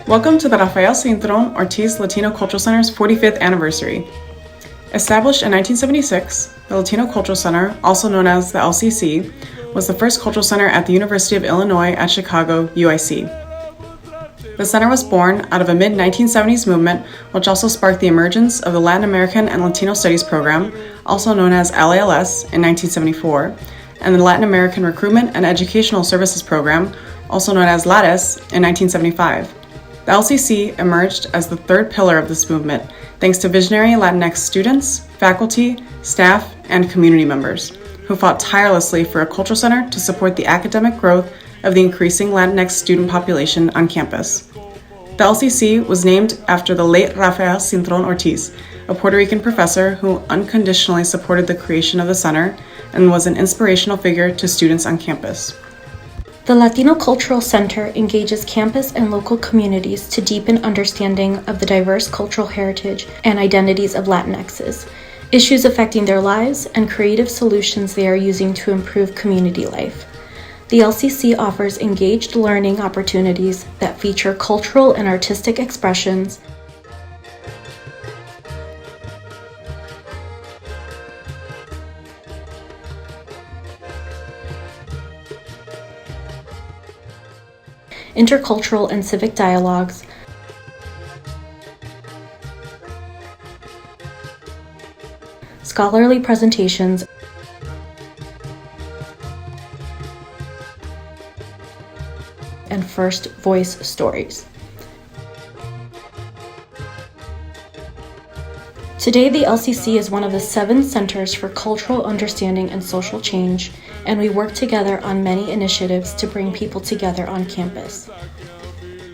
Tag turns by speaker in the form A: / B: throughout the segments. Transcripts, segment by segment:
A: Welcome to the Rafael Cintron Ortiz Latino Cultural Center's 45th anniversary. Established in 1976, the Latino Cultural Center, also known as the LCC, was the first cultural center at the University of Illinois at Chicago, UIC. The center was born out of a mid-1970s movement, which also sparked the emergence of the Latin American and Latino Studies program, also known as LALS, in 1974, and the Latin American Recruitment and Educational Services program, also known as LATIS, in 1975. The LCC emerged as the third pillar of this movement, thanks to visionary Latinx students, faculty, staff, and community members, who fought tirelessly for a cultural center to support the academic growth of the increasing Latinx student population on campus. The LCC was named after the late Rafael Cintron Ortiz, a Puerto Rican professor who unconditionally supported the creation of the center and was an inspirational figure to students on campus.
B: The Latino Cultural Center engages campus and local communities to deepen understanding of the diverse cultural heritage and identities of Latinxes, issues affecting their lives, and creative solutions they are using to improve community life. The LCC offers engaged learning opportunities that feature cultural and artistic expressions, intercultural and civic dialogues, scholarly presentations, and first voice stories. Today, the LCC is one of the 7 centers for cultural understanding and social change, and we work together on many initiatives to bring people together on campus.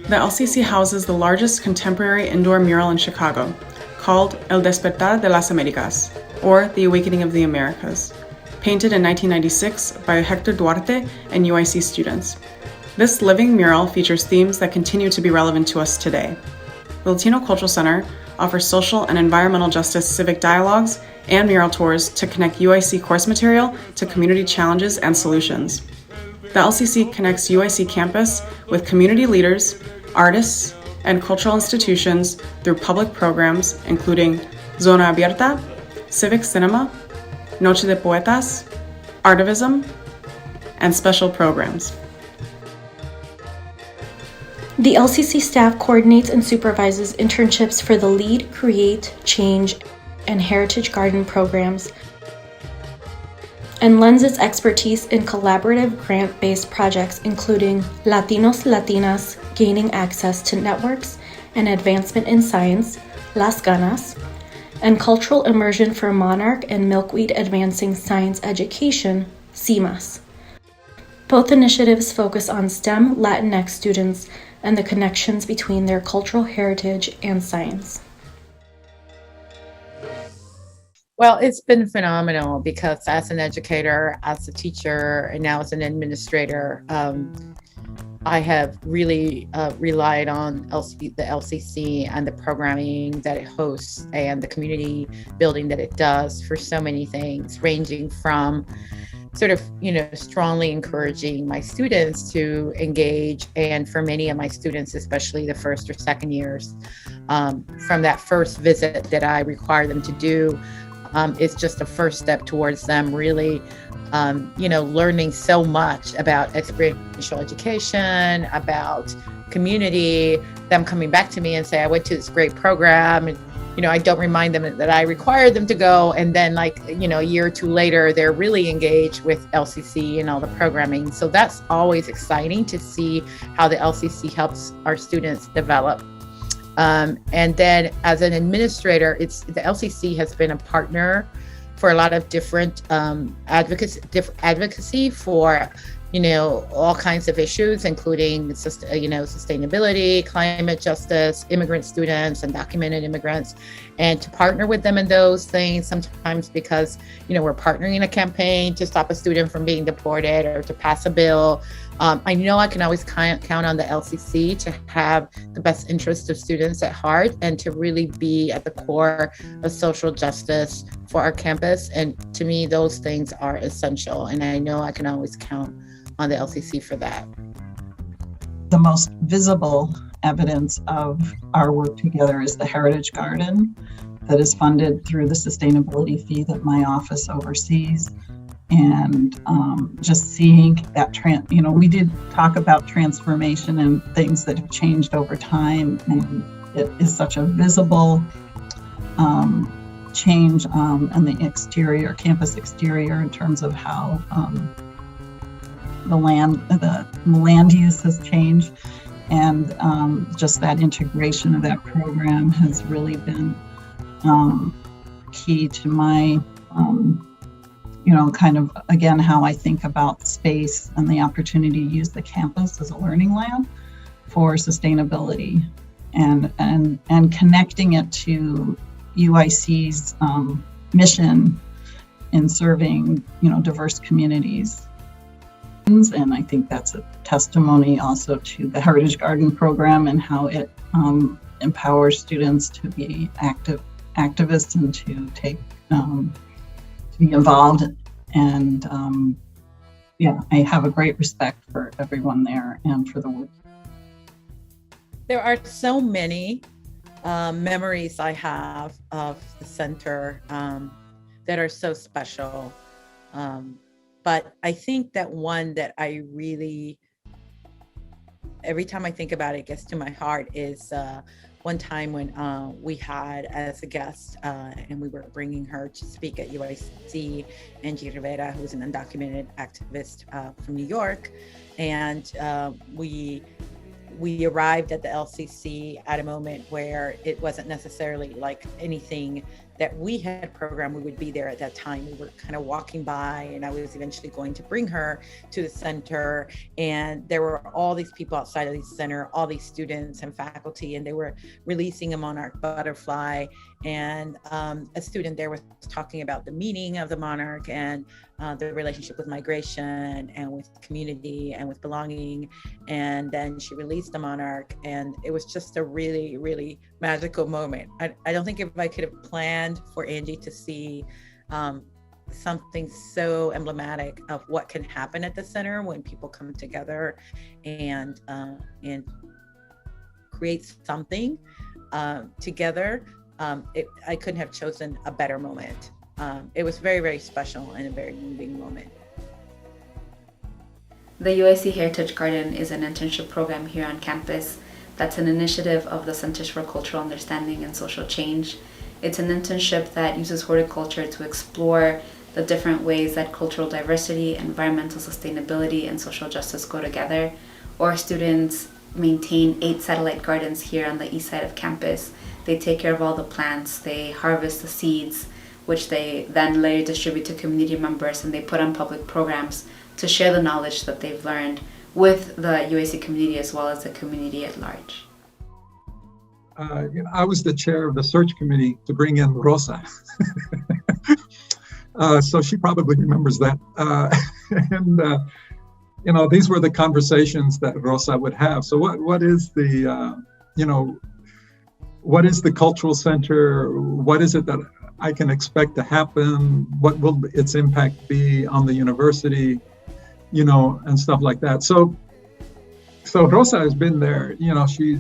A: The LCC houses the largest contemporary indoor mural in Chicago, called El Despertar de las Américas, or The Awakening of the Americas, painted in 1996 by Hector Duarte and UIC students. This living mural features themes that continue to be relevant to us today. The Latino Cultural Center offers social and environmental justice civic dialogues and mural tours to connect UIC course material to community challenges and solutions. The LCC connects UIC campus with community leaders, artists, and cultural institutions through public programs including Zona Abierta, Civic Cinema, Noche de Poetas, Artivism, and special programs.
B: The LCC staff coordinates and supervises internships for the LEAD, Create, Change, and Heritage Garden programs, and lends its expertise in collaborative grant-based projects including Latinos Latinas Gaining Access to Networks and Advancement in Science, Las Ganas, and Cultural Immersion for Monarch and Milkweed Advancing Science Education, CIMAS. Both initiatives focus on STEM Latinx students and the connections between their cultural heritage and science.
C: Well, it's been phenomenal because as an educator, as a teacher, and now as an administrator, I have really relied on the LCC and the programming that it hosts and the community building that it does for so many things, ranging from sort of, strongly encouraging my students to engage. And for many of my students, especially the first or second years, from that first visit that I require them to do, it's just a first step towards them really, learning so much about experiential education, about community, them coming back to me and say, I went to this great program, and I don't remind them that I required them to go. And then a year or two later, they're really engaged with LCC and all the programming. So that's always exciting to see how the LCC helps our students develop. And then as an administrator, the LCC has been a partner for a lot of different advocacy for all kinds of issues, including, sustainability, climate justice, immigrant students, and undocumented immigrants, and to partner with them in those things, sometimes because, we're partnering in a campaign to stop a student from being deported or to pass a bill. I know I can always count on the LCC to have the best interest of students at heart and to really be at the core of social justice for our campus. And to me, those things are essential. And I know I can always count on the LCC for that.
D: The most visible evidence of our work together is the Heritage Garden that is funded through the sustainability fee that my office oversees. And just seeing that, we did talk about transformation and things that have changed over time, and it is such a visible change on the exterior, campus exterior, in terms of how the land use has changed, and just that integration of that program has really been key to my kind of, again, how I think about space and the opportunity to use the campus as a learning lab for sustainability, and connecting it to UIC's mission in serving, diverse communities. And I think that's a testimony also to the Heritage Garden program and how it empowers students to be activists and to take to be involved. And I have a great respect for everyone there and for the work.
C: There are so many memories I have of the center that are so special. But I think that one that I really, every time I think about it, gets to my heart is one time when we had as a guest, and we were bringing her to speak at UIC, Rosa Cabrera, who's an undocumented activist from New York. And we arrived at the LCC at a moment where it wasn't necessarily like anything that we had programmed. We would be there at that time. We were kind of walking by, and I was eventually going to bring her to the center. And there were all these people outside of the center, all these students and faculty, and they were releasing a monarch butterfly. And a student there was talking about the meaning of the monarch and the relationship with migration and with community and with belonging. And then she released the monarch, and it was just a really, really magical moment. I don't think if I could have planned for Angie to see something so emblematic of what can happen at the center when people come together and create something together. I couldn't have chosen a better moment. It was very, very special and a very moving moment.
B: The UIC Heritage Garden is an internship program here on campus that's an initiative of the Centers for Cultural Understanding and Social Change. It's an internship that uses horticulture to explore the different ways that cultural diversity, environmental sustainability, and social justice go together. Our students maintain 8 satellite gardens here on the east side of campus. They take care of all the plants, they harvest the seeds, which they then later distribute to community members, and they put on public programs to share the knowledge that they've learned with the UIC community as well as the community at large.
E: I was the chair of the search committee to bring in Rosa. So she probably remembers that. And these were the conversations that Rosa would have. So what is the, what is the cultural center? What is it that I can expect to happen? What will its impact be on the university? And stuff like that. So Rosa has been there,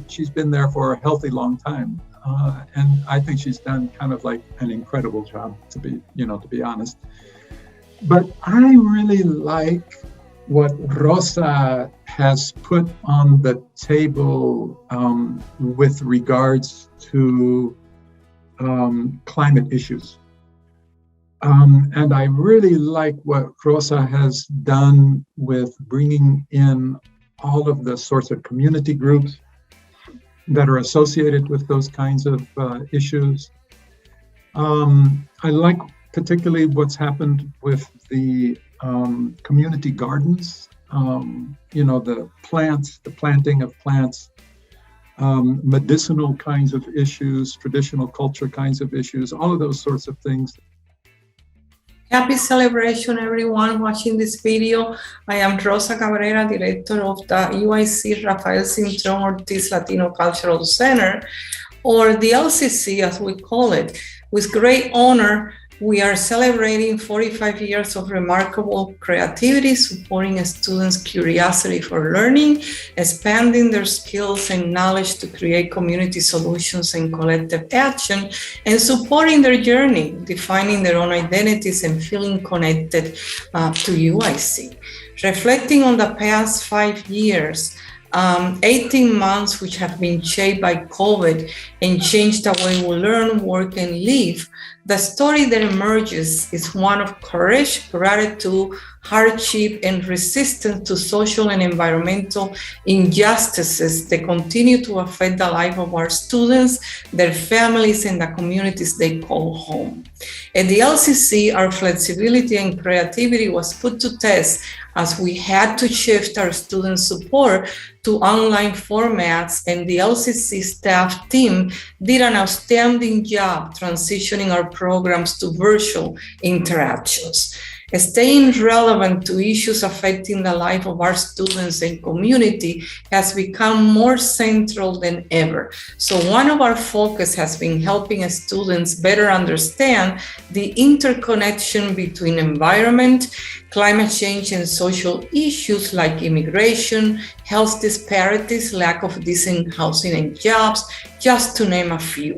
E: she's been there for a healthy long time. And I think she's done kind of like an incredible job, to be honest. But I really like what Rosa has put on the table with regards to climate issues. And I really like what Rosa has done with bringing in all of the sorts of community groups that are associated with those kinds of issues. I like particularly what's happened with the community gardens, the plants, the planting of plants, medicinal kinds of issues, traditional culture kinds of issues, all of those sorts of things.
F: Happy celebration, everyone watching this video. I am Rosa Cabrera, director of the UIC Rafael Cintron Ortiz Latino Cultural Center, or the LCC as we call it. With great honor, We are celebrating 45 years of remarkable creativity, supporting students' curiosity for learning, expanding their skills and knowledge to create community solutions and collective action, and supporting their journey, defining their own identities and feeling connected to UIC. Reflecting on the past 5 years, 18 months which have been shaped by COVID and changed the way we learn, work, and live, the story that emerges is one of courage, gratitude, hardship, and resistance to social and environmental injustices that continue to affect the life of our students, their families, and the communities they call home. At the LCC, our flexibility and creativity was put to test as we had to shift our student support to online formats, and the LCC staff team did an outstanding job transitioning our programs to virtual interactions. Staying relevant to issues affecting the life of our students and community has become more central than ever. So one of our focus has been helping students better understand the interconnection between environment, climate change, and social issues like immigration, health disparities, lack of decent housing and jobs, just to name a few.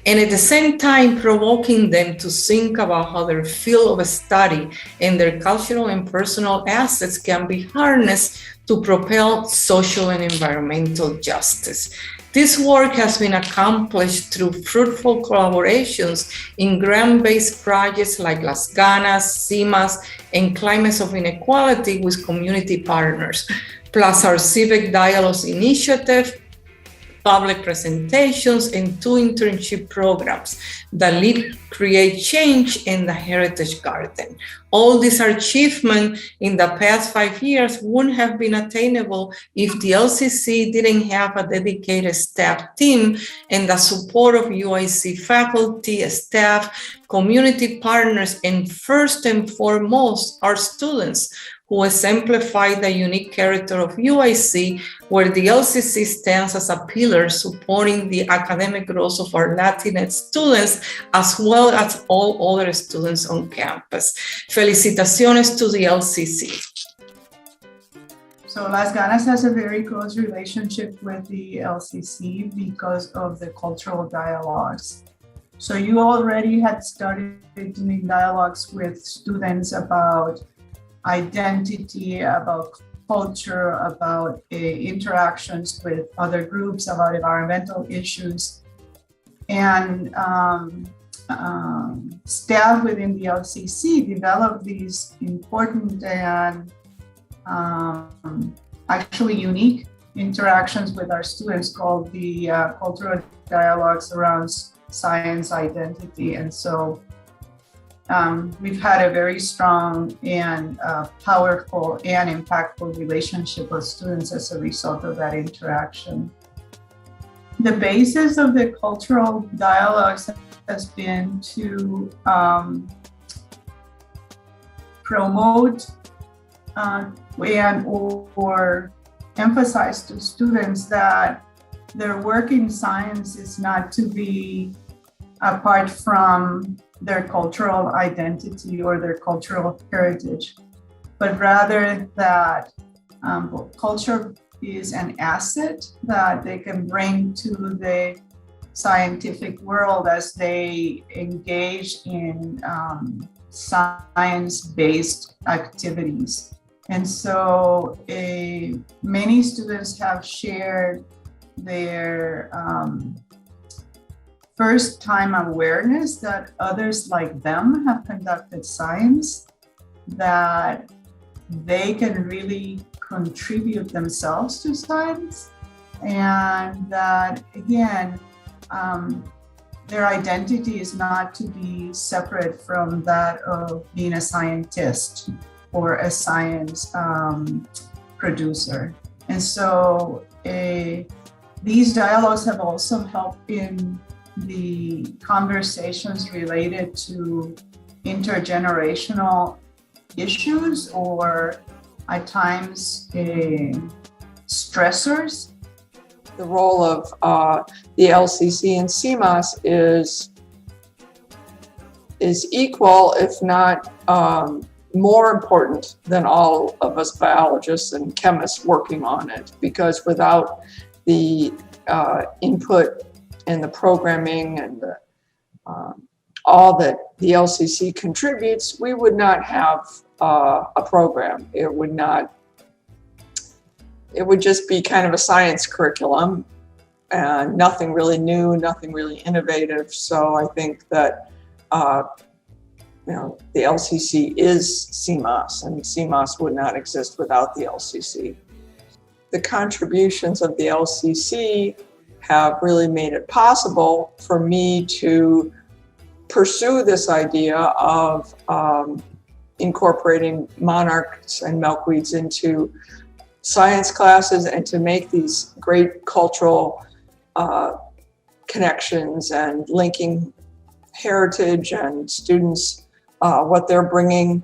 F: And at the same time, provoking them to think about how their field of study and their cultural and personal assets can be harnessed to propel social and environmental justice. This work has been accomplished through fruitful collaborations in grant-based projects like Las Ganas, CIMAS, and Climates of Inequality with community partners, plus our Civic Dialogues Initiative, public presentations, and 2 internship programs, the Lead Create Change and the Heritage Garden. All these achievements in the past 5 years wouldn't have been attainable if the LCC didn't have a dedicated staff team and the support of UIC faculty, staff, community partners, and first and foremost, our students, who exemplify the unique character of UIC, where the LCC stands as a pillar supporting the academic growth of our Latinx students, as well as all other students on campus. Felicitaciones to the LCC.
G: So Las Ganas has a very close relationship with the LCC because of the cultural dialogues. So you already had started doing dialogues with students about identity, about culture, about interactions with other groups, about environmental issues. And staff within the LCC developed these important and actually unique interactions with our students called the cultural dialogues around science identity. And so we've had a very strong and powerful and impactful relationship with students as a result of that interaction. The basis of the cultural dialogues has been to promote or emphasize to students that their work in science is not to be apart from their cultural identity or their cultural heritage, but rather that culture is an asset that they can bring to the scientific world as they engage in science-based activities. And so many students have shared their first-time awareness that others like them have conducted science, that they can really contribute themselves to science, and that, again, their identity is not to be separate from that of being a scientist or a science producer. And so these dialogues have also helped in the conversations related to intergenerational issues or at times stressors.
H: The role of the LCC and CMAS is is equal, if not more important than all of us biologists and chemists working on it, because without the input and the programming and the, all that the LCC contributes, we would not have a program. It would just be kind of a science curriculum and nothing really new, nothing really innovative. So I think that the LCC is CMOS, and CMOS would not exist without the LCC. The contributions of the LCC have really made it possible for me to pursue this idea of incorporating monarchs and milkweeds into science classes and to make these great cultural connections and linking heritage and students what they're bringing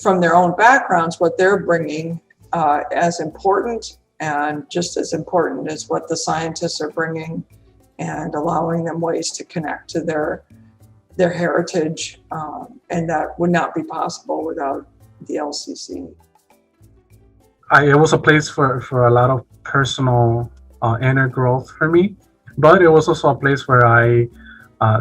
H: from their own backgrounds, what they're bringing as important and just as important as what the scientists are bringing, and allowing them ways to connect to their heritage, and that would not be possible without the LCC.
I: It was a place for a lot of personal inner growth for me, but it was also a place where I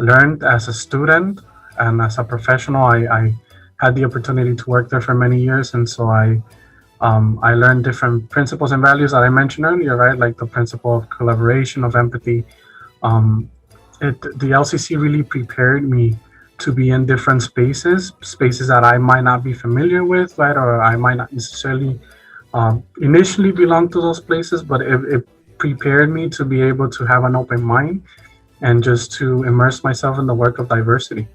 I: learned as a student and as a professional. I had the opportunity to work there for many years, and so I learned different principles and values that I mentioned earlier, right? Like the principle of collaboration, of empathy. The LCC really prepared me to be in different spaces that I might not be familiar with, right? Or I might not necessarily initially belong to those places, but it prepared me to be able to have an open mind and just to immerse myself in the work of diversity.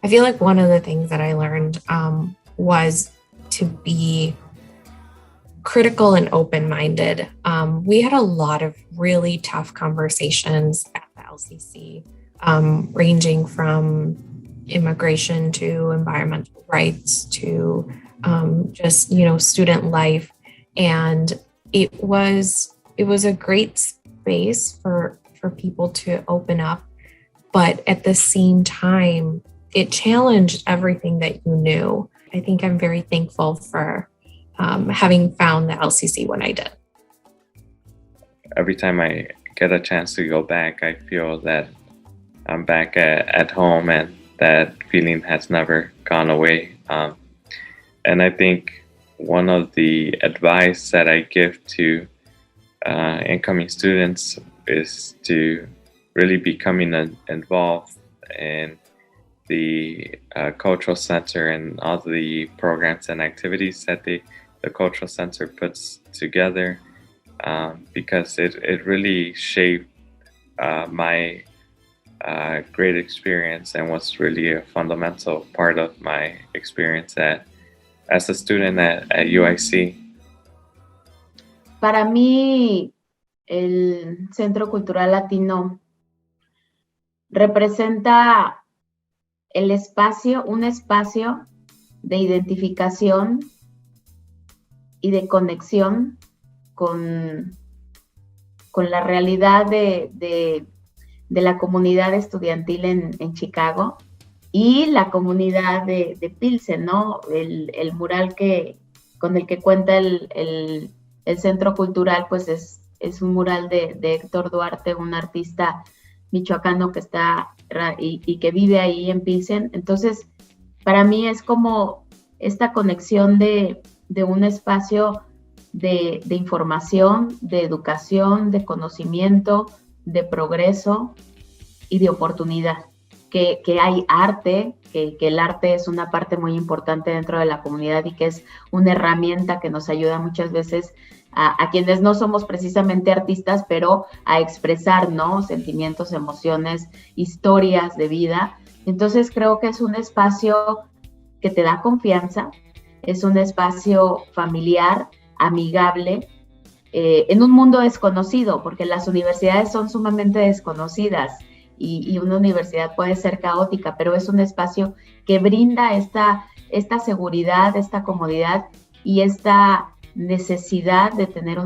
J: I feel like one of the things that I learned was to be critical and open-minded. We had a lot of really tough conversations at the LCC, ranging from immigration to environmental rights to just, student life. And it was a great space for people to open up. But at the same time, it challenged everything that you knew. I think I'm very thankful for having found the LCC when I did.
K: Every time I get a chance to go back, I feel that I'm back at home, and that feeling has never gone away. And I think one of the advice that I give to incoming students is to really becoming involved in the Cultural Center and all the programs and activities that the Cultural Center puts together, because it really shaped my great experience and was really a fundamental part of my experience as a student at UIC.
L: Para mí, el Centro Cultural Latino representa un espacio de identificación y de conexión con la realidad de la comunidad estudiantil en Chicago y la comunidad de Pilsen, ¿no? El mural con el que cuenta el Centro Cultural, pues es un mural de Héctor Duarte, un artista michoacano que está y que vive ahí en Pilsen. Entonces, para mí es como esta conexión de un espacio de información, de educación, de conocimiento, de progreso y de oportunidad. Que hay arte, que el arte es una parte muy importante dentro de la comunidad y que es una herramienta que nos ayuda muchas veces a quienes no somos precisamente artistas, pero a expresar, ¿no? Sentimientos, emociones, historias de vida. Entonces creo que es un espacio que te da confianza, es un espacio familiar, amigable, en un mundo desconocido, porque las universidades son sumamente desconocidas y una universidad puede ser caótica, pero es un espacio que brinda esta seguridad, esta comodidad y esta necesidad de tener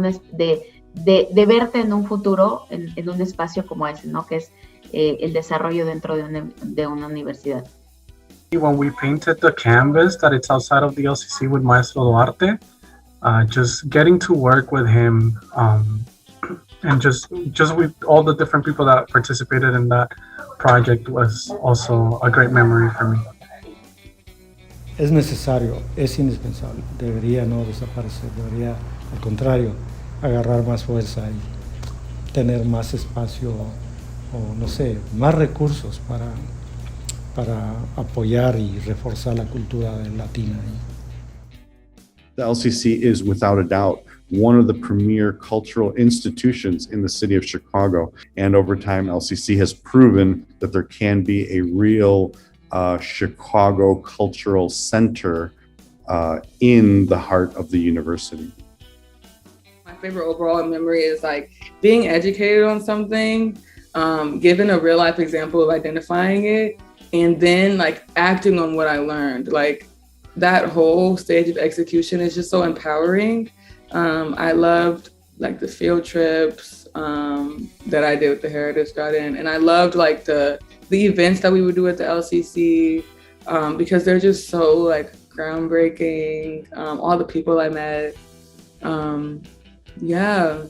L: de verte en un futuro en un espacio como ese, ¿no? Que es el desarrollo dentro de una universidad.
I: When we painted the canvas that it's outside of the LCC with Maestro Duarte, just getting to work with him and just with all the different people that participated in that project was also a great memory for me.
M: Es necesario, es indispensable, debería no desaparecer, debería al contrario agarrar más fuerza y tener más espacio o no sé, más recursos para apoyar y reforzar la cultura latina.
N: The LCC is without a doubt one of the premier cultural institutions in the city of Chicago. And over time, LCC has proven that there can be a real Chicago cultural center in the heart of the university.
O: My favorite overall memory is like being educated on something, given a real life example of identifying it, and then like acting on what I learned. Like that whole stage of execution is just so empowering. I loved like the field trips that I did with the Heritage Garden, and I loved like the events that we would do at the LCC because they're just so like groundbreaking. All the people I met, yeah.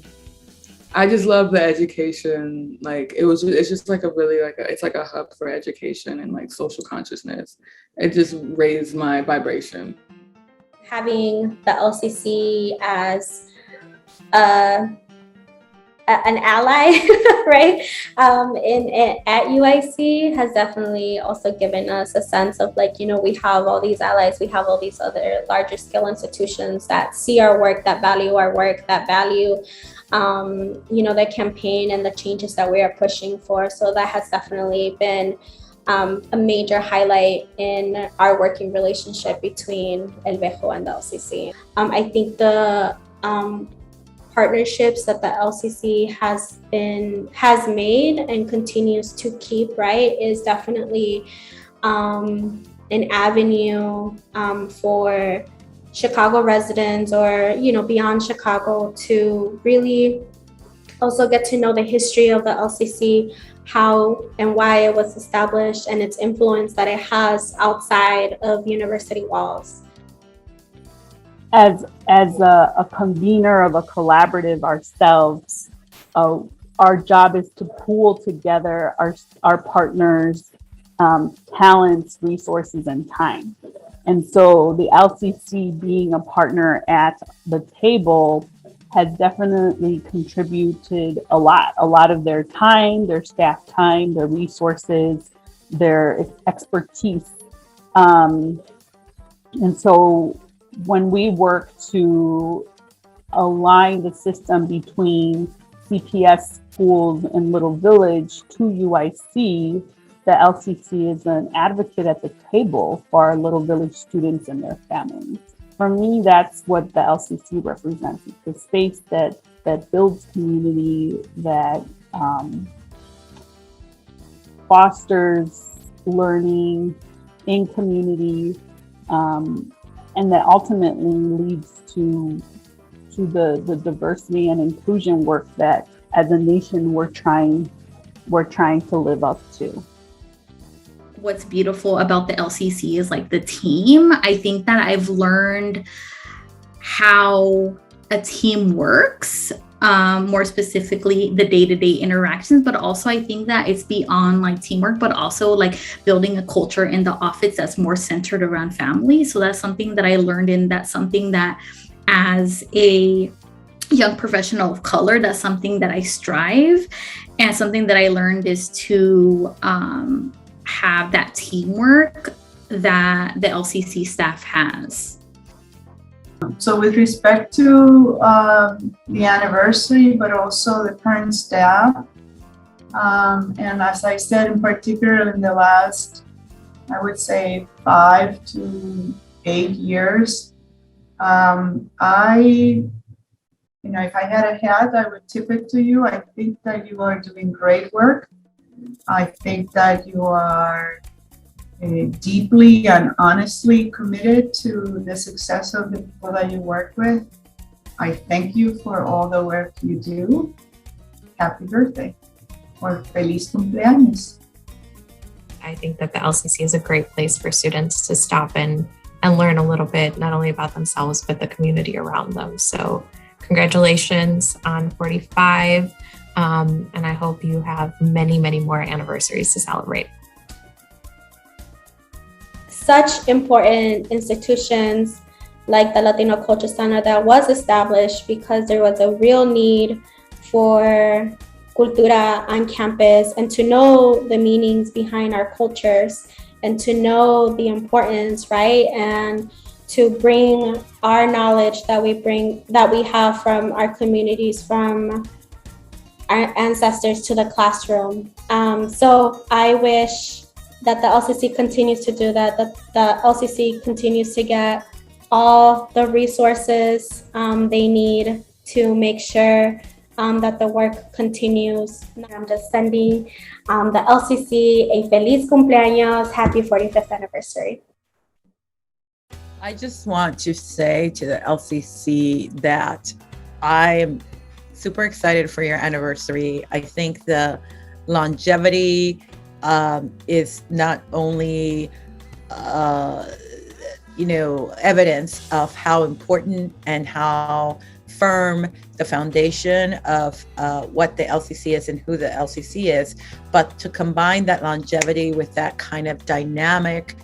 O: I just love the education. Like it's just like a really it's like a hub for education and like social consciousness. It just raised my vibration.
P: Having the LCC as an ally, right, at UIC has definitely also given us a sense of like, you know, we have all these allies, we have all these other larger scale institutions that see our work, that value our work, that value you know, the campaign and the changes that we are pushing for. So that has definitely been a major highlight in our working relationship between El Vejo and the LCC. I think the partnerships that the LCC has made and continues to keep, right, is definitely an avenue for Chicago residents or, you know, beyond Chicago to really also get to know the history of the LCC, how and why it was established, and its influence that it has outside of university walls.
Q: As a convener of a collaborative ourselves, our job is to pool together our partners' talents, resources, and time. And so the LCC being a partner at the table has definitely contributed a lot of their time, their staff time, their resources, their expertise. And so when we work to align the system between CPS schools in Little Village to UIC, the LCC is an advocate at the table for our Little Village students and their families. For me, that's what the LCC represents. It's a space that builds community, that fosters learning in community, and that ultimately leads to the diversity and inclusion work that as a nation we're trying to live up to.
R: What's beautiful about the LCC is like the team. I think that I've learned how a team works, more specifically the day-to-day interactions, but also I think that it's beyond like teamwork, but also like building a culture in the office that's more centered around family. So that's something that I learned, and that's something that as a young professional of color, that's something that I strive, and something that I learned is to have that teamwork that the LCC staff has.
G: So with respect to the anniversary, but also the current staff, and as I said, in particular in the last, I would say 5 to 8 years, if I had a hat, I would tip it to you. I think that you are doing great work. I think that you are deeply and honestly committed to the success of the people that you work with. I thank you for all the work you do. Happy birthday or feliz cumpleaños.
J: I think that the LCC is a great place for students to stop and learn a little bit, not only about themselves, but the community around them. So congratulations on 45. And I hope you have many, many more anniversaries to celebrate.
P: Such important institutions like the Latino Cultural Center that was established because there was a real need for cultura on campus and to know the meanings behind our cultures and to know the importance, right? And to bring our knowledge that we have from our communities, from our ancestors to the classroom. So I wish that the LCC continues to do that, that the LCC continues to get all the resources they need to make sure that the work continues. I'm just sending the LCC a feliz cumpleaños, happy 45th anniversary.
C: I just want to say to the LCC that I'm super excited for your anniversary. I think the longevity is not only evidence of how important and how firm the foundation of what the LCC is and who the LCC is, but to combine that longevity with that kind of dynamic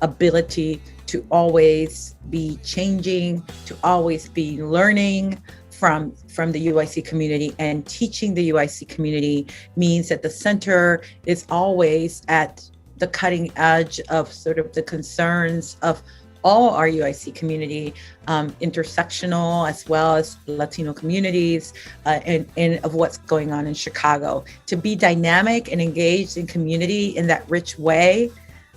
C: ability to always be changing, to always be learning from the UIC community and teaching the UIC community means that the center is always at the cutting edge of sort of the concerns of all our UIC community, intersectional as well as Latino communities, and of what's going on in Chicago. To be dynamic and engaged in community in that rich way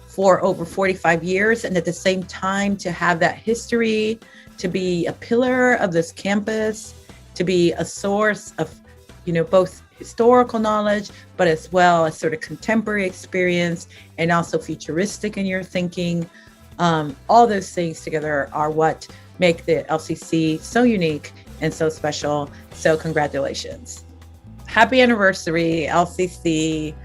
C: for over 45 years, and at the same time to have that history, to be a pillar of this campus, to be a source of, both historical knowledge, but as well as sort of contemporary experience and also futuristic in your thinking. All those things together are what make the LCC so unique and so special. So congratulations. Happy anniversary, LCC.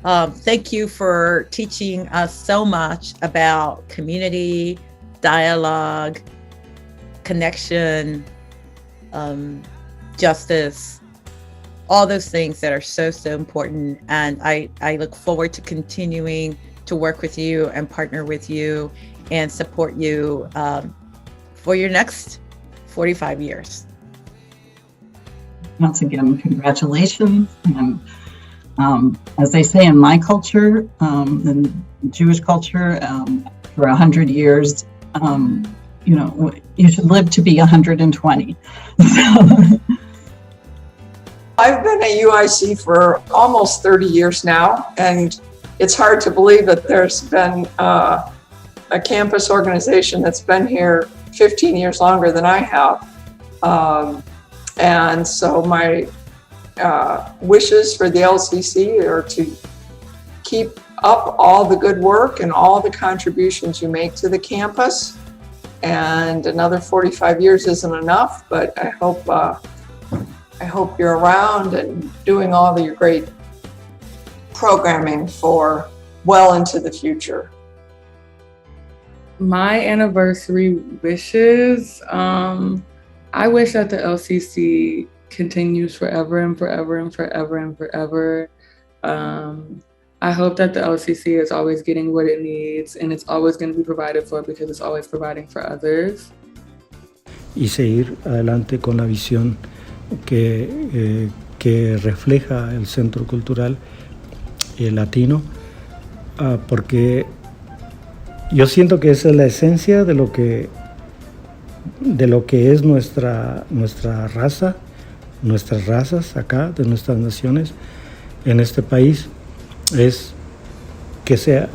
C: Thank you for teaching us so much about community, dialogue, connection, justice, all those things that are so, so important. And I look forward to continuing to work with you and partner with you and support you for your next 45 years.
D: Once again, congratulations. And as they say in my culture, in Jewish culture, for 100 years, you should live to be 120.
H: I've been at UIC for almost 30 years now, and it's hard to believe that there's been a campus organization that's been here 15 years longer than I have. And so my wishes for the LCC are to keep up all the good work and all the contributions you make to the campus. And another 45 years isn't enough, but I hope you're around and doing all your great programming for well into the future.
O: My anniversary wishes, I wish that the LCC continues forever and forever and forever and forever. I hope that the LCC is always getting what it needs and it's always going to be provided for because it's always providing for others.
M: Y seguir adelante con la visión que refleja el Centro Cultural Latino, porque yo siento que esa es la esencia de lo que es nuestra raza, nuestras razas acá, de nuestras naciones en este país, es que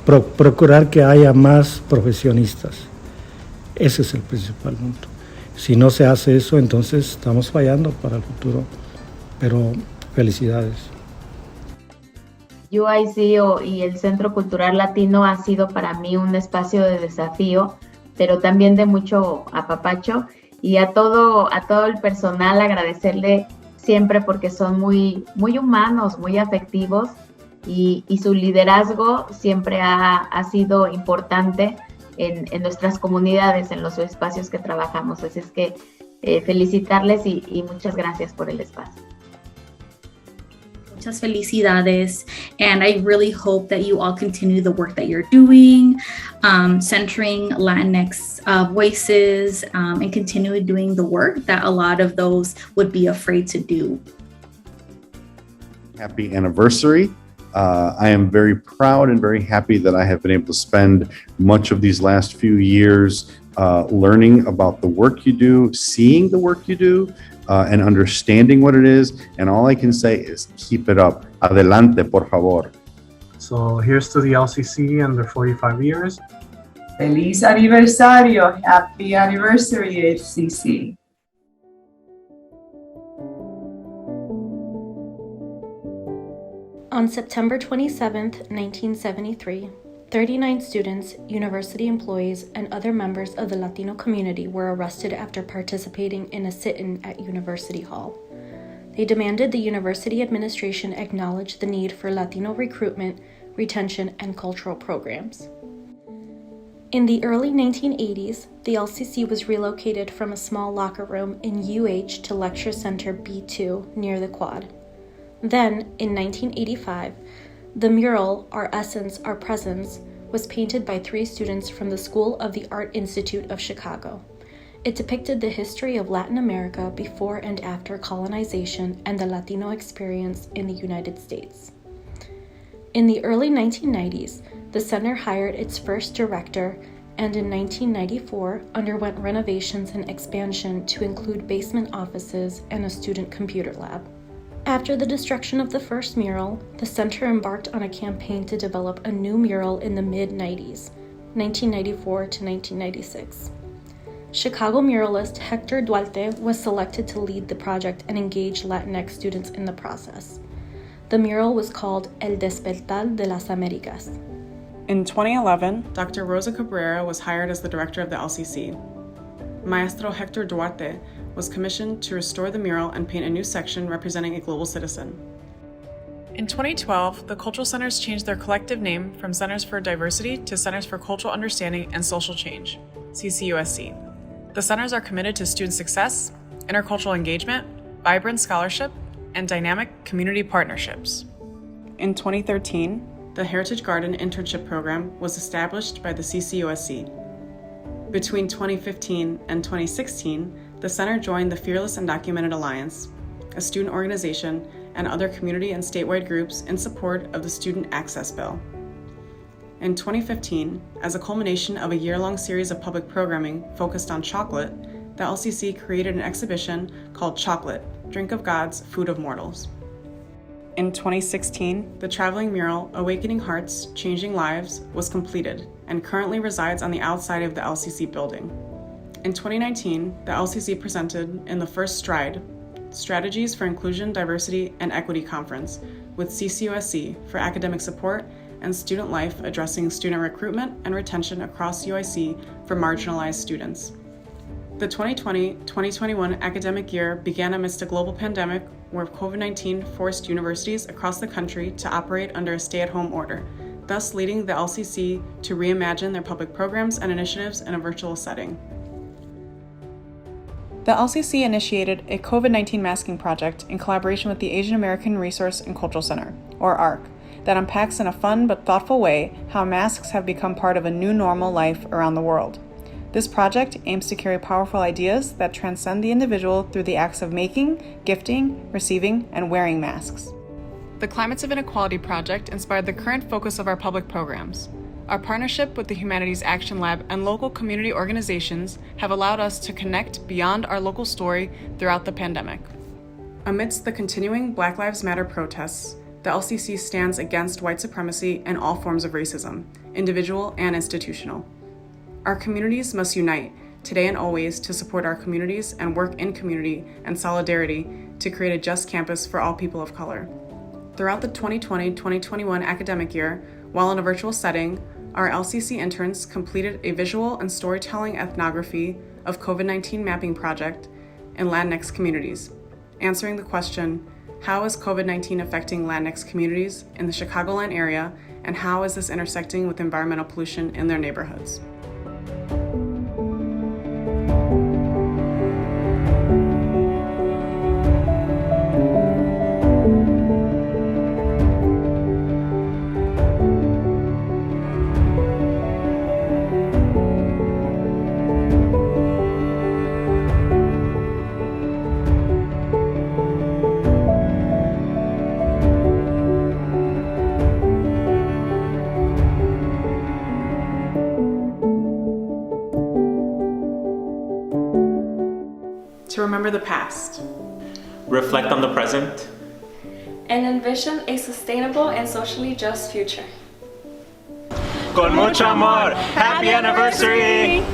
M: procurar que haya más profesionistas. Ese es el principal punto. Si no se hace eso, entonces estamos fallando para el futuro, pero felicidades.
L: UIC y el Centro Cultural Latino ha sido para mí un espacio de desafío, pero también de mucho apapacho. Y a todo el personal agradecerle siempre porque son muy humanos, muy afectivos y su liderazgo siempre ha sido importante en nuestras comunidades, en los espacios que trabajamos. Así es que felicitarles y muchas gracias por el espacio.
R: Muchas felicidades, and I really hope that you all continue the work that you're doing, centering Latinx voices, and continue doing the work that a lot of those would be afraid to do.
N: Happy anniversary. I am very proud and very happy that I have been able to spend much of these last few years learning about the work you do, seeing the work you do, and understanding what it is. And all I can say is keep it up. Adelante, por favor.
I: So here's to the LCC and their 45 years.
G: Feliz aniversario. Happy anniversary, HCC.
B: On September 27, 1973, 39 students, university employees, and other members of the Latino community were arrested after participating in a sit-in at University Hall. They demanded the university administration acknowledge the need for Latino recruitment, retention, and cultural programs. In the early 1980s, the LCC was relocated from a small locker room in UH to Lecture Center B2 near the Quad. Then, in 1985, the mural, Our Essence, Our Presence, was painted by 3 students from the School of the Art Institute of Chicago. It depicted the history of Latin America before and after colonization and the Latino experience in the United States. In the early 1990s, the center hired its first director and in 1994 underwent renovations and expansion to include basement offices and a student computer lab. After the destruction of the first mural, the center embarked on a campaign to develop a new mural in the mid-90s, 1994 to 1996. Chicago muralist Hector Duarte was selected to lead the project and engage Latinx students in the process. The mural was called El Despertar de las Américas.
A: In 2011, Dr. Rosa Cabrera was hired as the director of the LCC. Maestro Hector Duarte was commissioned to restore the mural and paint a new section representing a global citizen. In 2012, the Cultural Centers changed their collective name from Centers for Diversity to Centers for Cultural Understanding and Social Change, CCUSC. The centers are committed to student success, intercultural engagement, vibrant scholarship, and dynamic community partnerships. In 2013, the Heritage Garden Internship Program was established by the CCUSC. Between 2015 and 2016, the center joined the Fearless Undocumented Alliance, a student organization, and other community and statewide groups in support of the Student Access Bill. In 2015, as a culmination of a year-long series of public programming focused on chocolate, the LCC created an exhibition called Chocolate, Drink of Gods, Food of Mortals. In 2016, the traveling mural, Awakening Hearts, Changing Lives, was completed and currently resides on the outside of the LCC building. In 2019, the LCC presented in the first Stride, Strategies for Inclusion, Diversity, and Equity Conference with CCUSC for academic support and student life addressing student recruitment and retention across UIC for marginalized students. The 2020-2021 academic year began amidst a global pandemic where COVID-19 forced universities across the country to operate under a stay-at-home order, thus leading the LCC to reimagine their public programs and initiatives in a virtual setting. The LCC initiated a COVID-19 masking project in collaboration with the Asian American Resource and Cultural Center, or ARC, that unpacks in a fun but thoughtful way how masks have become part of a new normal life around the world. This project aims to carry powerful ideas that transcend the individual through the acts of making, gifting, receiving, and wearing masks. The Climates of Inequality project inspired the current focus of our public programs. Our partnership with the Humanities Action Lab and local community organizations have allowed us to connect beyond our local story throughout the pandemic. Amidst the continuing Black Lives Matter protests, the LCC stands against white supremacy and all forms of racism, individual and institutional. Our communities must unite, today and always, to support our communities and work in community and solidarity to create a just campus for all people of color. Throughout the 2020-2021 academic year, while in a virtual setting, our LCC interns completed a visual and storytelling ethnography of COVID-19 Mapping Project in Latinx communities, answering the question, how is COVID-19 affecting Latinx communities in the Chicagoland area, and how is this intersecting with environmental pollution in their neighborhoods? To remember the past,
S: reflect on the present,
T: and envision a sustainable and socially just future.
S: Con mucho amor. Happy anniversary!